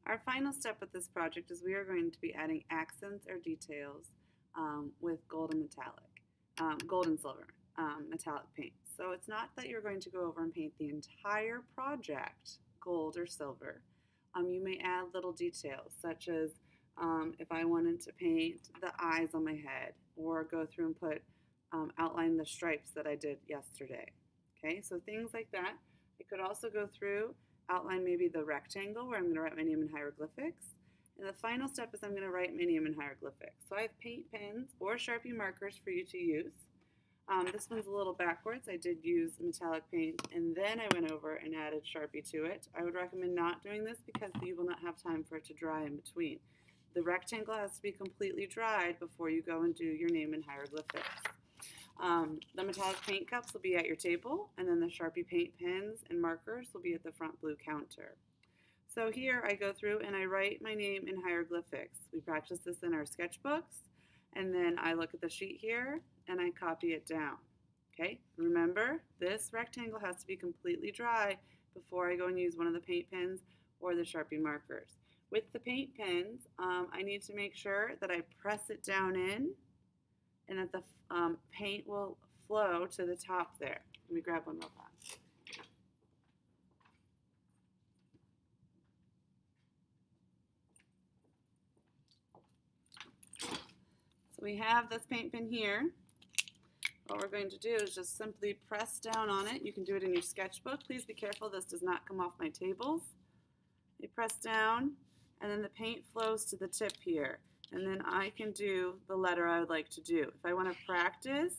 Our final step with this project is we are going to be adding accents or details with gold and gold and silver metallic paints. So it's not that you're going to go over and paint the entire project gold or silver. You may add little details such as if I wanted to paint the eyes on my head or go through and put outline the stripes that I did yesterday. Okay, so things like that. I could also go through, outline maybe the rectangle where I'm going to write my name in hieroglyphics. And the final step is I'm going to write my name in hieroglyphics. So I have paint pens or Sharpie markers for you to use. This one's a little backwards. I did use metallic paint and then I went over and added Sharpie to it. I would recommend not doing this because you will not have time for it to dry in between. The rectangle has to be completely dried before you go and do your name in hieroglyphics. The metallic paint cups will be at your table, and then the Sharpie paint pens and markers will be at the front blue counter. So here I go through and I write my name in hieroglyphics. We practice this in our sketchbooks, and then I look at the sheet here and I copy it down. Okay, remember this rectangle has to be completely dry before I go and use one of the paint pens or the Sharpie markers. With the paint pens, I need to make sure that I press it down in and that the paint will flow to the top there. Let me grab one real fast. So we have this paint pen here. What we're going to do is just simply press down on it. You can do it in your sketchbook. Please be careful this does not come off my tables. You press down and then the paint flows to the tip here. And then I can do the letter I would like to do. If I want to practice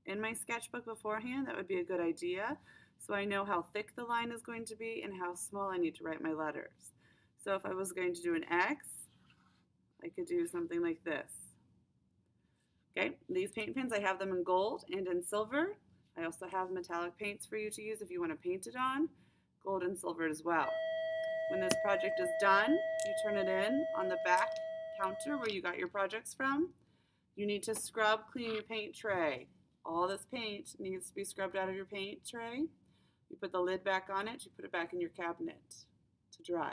in my sketchbook beforehand, that would be a good idea. So I know how thick the line is going to be and how small I need to write my letters. So if I was going to do an X, I could do something like this. Okay, these paint pens, I have them in gold and in silver. I also have metallic paints for you to use if you want to paint it on, gold and silver as well. When this project is done, you turn it in on the back counter where you got your projects from. You need to scrub clean your paint tray. All this paint needs to be scrubbed out of your paint tray. You put the lid back on it, you put it back in your cabinet to dry.